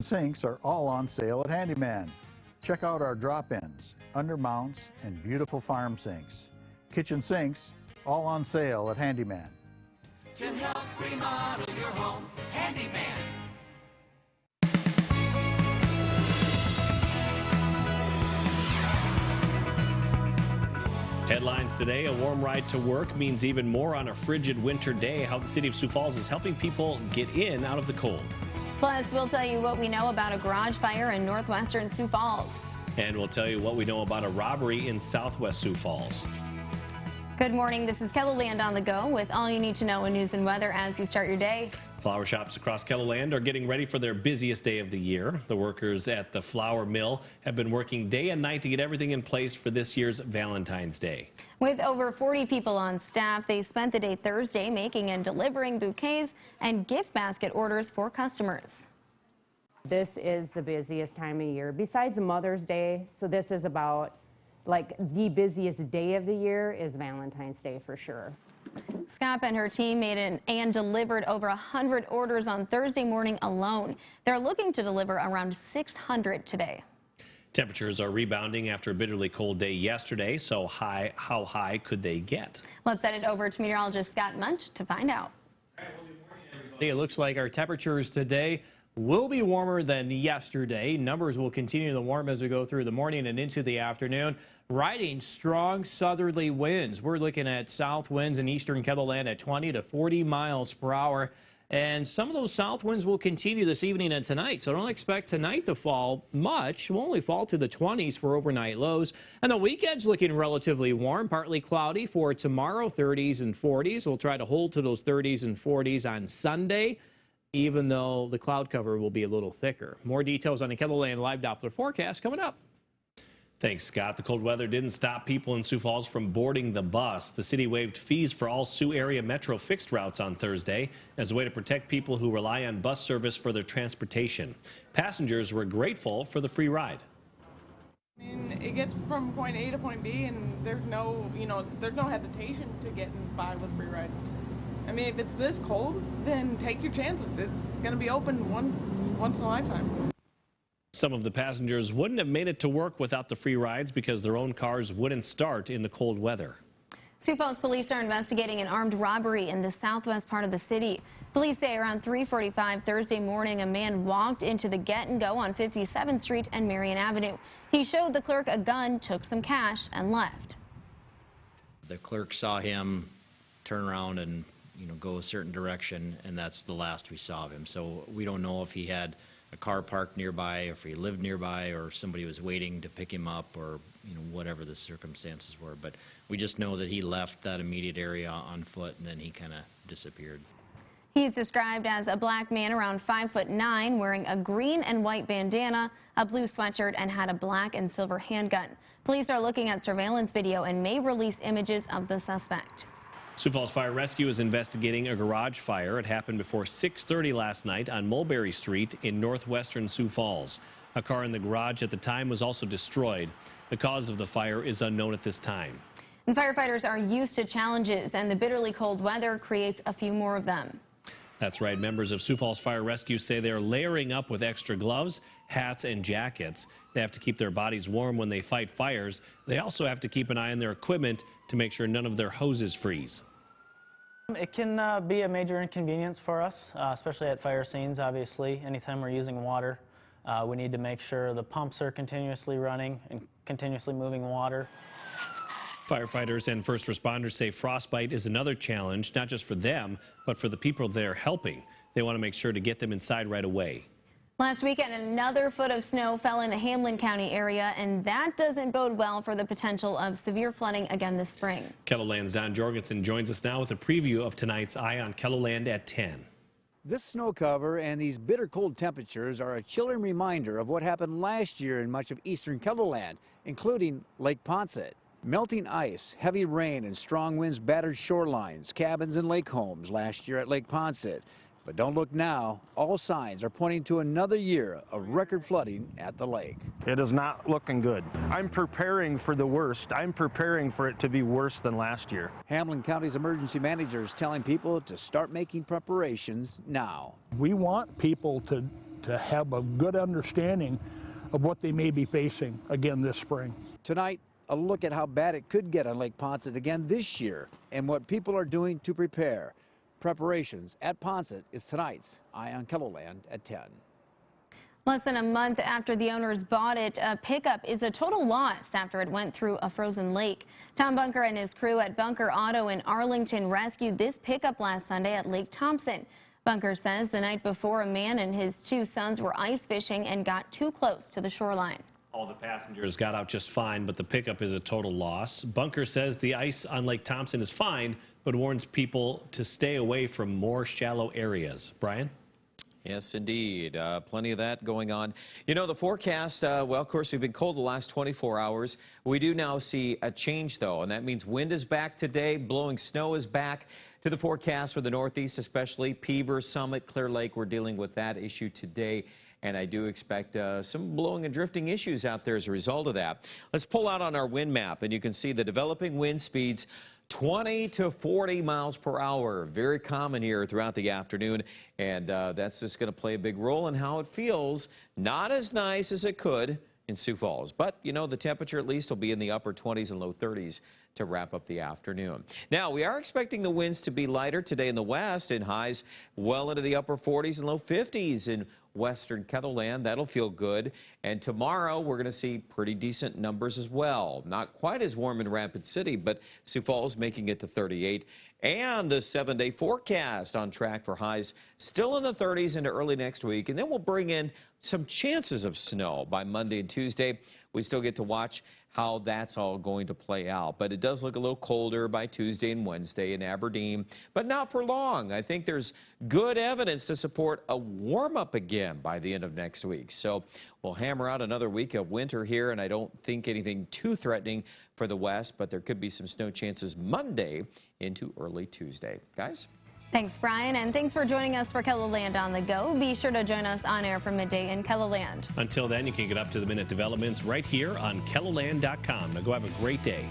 Sinks are all on sale at Handyman. Check out our drop-ins, undermounts, and beautiful farm sinks. Kitchen sinks, all on sale at Handyman. To help remodel your home, Handyman. Headlines today, a warm ride to work means even more on a frigid winter day. How the city of Sioux Falls is helping people get in out of the cold. Plus, we'll tell you what we know about a garage fire in northwestern Sioux Falls. And we'll tell you what we know about a robbery in southwest Sioux Falls. Good morning. This is KELOLAND on the go with all you need to know in news and weather as you start your day. Flower shops across KELOLAND are getting ready for their busiest day of the year. The workers at the flour mill have been working day and night to get everything in place for this year's Valentine's Day. With over 40 people on staff, they spent the day Thursday making and delivering bouquets and gift basket orders for customers. This is the busiest time of year besides Mother's Day. So this is about like the busiest day of the year is Valentine's Day for sure. Scott and her team made and delivered over 100 orders on Thursday morning alone. They're looking to deliver around 600 today. Temperatures are rebounding after a bitterly cold day yesterday, so how high could they get? Let's send it over to meteorologist Scott Munch to find out. It looks like our temperatures today will be warmer than yesterday. Numbers will continue to warm as we go through the morning and into the afternoon. Riding strong southerly winds. We're looking at south winds in eastern KELOLAND at 20 to 40 miles per hour. And some of those south winds will continue this evening and tonight. So don't expect tonight to fall much. We'll only fall to the 20s for overnight lows. And the weekend's looking relatively warm, partly cloudy for tomorrow, 30s and 40s. We'll try to hold to those 30s and 40s on Sunday, even though the cloud cover will be a little thicker. More details on the KELOLAND Live Doppler forecast coming up. Thanks, Scott. The cold weather didn't stop people in Sioux Falls from boarding the bus. The city waived fees for all Sioux area Metro fixed routes on Thursday as a way to protect people who rely on bus service for their transportation. Passengers were grateful for the free ride. I mean, it gets from point A to point B, and there's no hesitation to getting by with free ride. I mean, if it's this cold, then take your chances. It's going to be open once in a lifetime. Some of the passengers wouldn't have made it to work without the free rides because their own cars wouldn't start in the cold weather. Sioux Falls police are investigating an armed robbery in the southwest part of the city. Police say around 3:45 Thursday morning, a man walked into the Get and Go on 57th Street and Marion Avenue. He showed the clerk a gun, took some cash, and left. The clerk saw him turn around and go a certain direction, and that's the last we saw of him. So we don't know if he had a car parked nearby, if he lived nearby, or somebody was waiting to pick him up, or whatever the circumstances were. But we just know that he left that immediate area on foot, and then he kind of disappeared. He's described as a black man around 5'9", wearing a green and white bandana, a blue sweatshirt, and had a black and silver handgun. Police are looking at surveillance video and may release images of the suspect. Sioux Falls Fire Rescue is investigating a garage fire. It happened before 6:30 last night on Mulberry Street in northwestern Sioux Falls. A car in the garage at the time was also destroyed. The cause of the fire is unknown at this time. And firefighters are used to challenges, and the bitterly cold weather creates a few more of them. That's right. Members of Sioux Falls Fire Rescue say they're layering up with extra gloves, hats, and jackets. They have to keep their bodies warm when they fight fires. They also have to keep an eye on their equipment to make sure none of their hoses freeze. It can be a major inconvenience for us, especially at fire scenes, obviously. Anytime we're using water, we need to make sure the pumps are continuously running and continuously moving water. Firefighters and first responders say frostbite is another challenge, not just for them, but for the people they're helping. They want to make sure to get them inside right away. Last weekend, another foot of snow fell in the Hamlin County area, and that doesn't bode well for the potential of severe flooding again this spring. KELOLAND's Don Jorgensen joins us now with a preview of tonight's Eye on KELOLAND at 10. This snow cover and these bitter cold temperatures are a chilling reminder of what happened last year in much of eastern KELOLAND, including Lake Poinsett. Melting ice, heavy rain, and strong winds battered shorelines, cabins, and lake homes last year at Lake Poinsett. But don't look now. All signs are pointing to another year of record flooding at the lake. It is not looking good. I'm preparing for the worst. I'm preparing for it to be worse than last year. Hamlin County's emergency manager is telling people to start making preparations now. We want people to to have a good understanding of what they may be facing again this spring. Tonight, a look at how bad it could get on Lake Poncet again this year and what people are doing to prepare. Preparations at Poncet is tonight's Eye on KELOLAND at 10. Less than a month after the owners bought it, a pickup is a total loss after it went through a frozen lake. Tom Bunker and his crew at Bunker Auto in Arlington rescued this pickup last Sunday at Lake Thompson. Bunker says the night before, a man and his 2 sons were ice fishing and got too close to the shoreline. All the passengers got out just fine, but the pickup is a total loss. Bunker says the ice on Lake Thompson is fine, but warns people to stay away from more shallow areas. Brian? Yes, indeed. Plenty of that going on. You know, the forecast, well, of course, we've been cold the last 24 hours. We do now see a change, though, and that means wind is back today. Blowing snow is back to the forecast for the Northeast, especially Beaver, Summit, Clear Lake. We're dealing with that issue today, and I do expect some blowing and drifting issues out there as a result of that. Let's pull out on our wind map, and you can see the developing wind speeds 20 to 40 miles per hour. Very common here throughout the afternoon, and that's just going to play a big role in how it feels. Not as nice as it could in Sioux Falls, but, you know, the temperature at least will be in the upper 20s and low 30s to wrap up the afternoon. Now, we are expecting the winds to be lighter today in the west, and highs well into the upper 40s and low 50s in western KELOLAND. That'll feel good. And tomorrow, we're going to see pretty decent numbers as well. Not quite as warm in Rapid City, but Sioux Falls making it to 38. And the 7-day forecast on track for highs still in the 30s into early next week. And then we'll bring in some chances of snow by Monday and Tuesday. We still get to watch how that's all going to play out. But it does look a little colder by Tuesday and Wednesday in Aberdeen, but not for long. I think there's good evidence to support a warm-up again by the end of next week. So we'll hammer out another week of winter here, and I don't think anything too threatening for the west, but there could be some snow chances Monday into early Tuesday. Guys? Thanks, Brian, and thanks for joining us for KELOLAND on the Go. Be sure to join us on air from midday in KELOLAND. Until then, you can get up to the minute developments right here on KELOLAND.com. Now go have a great day.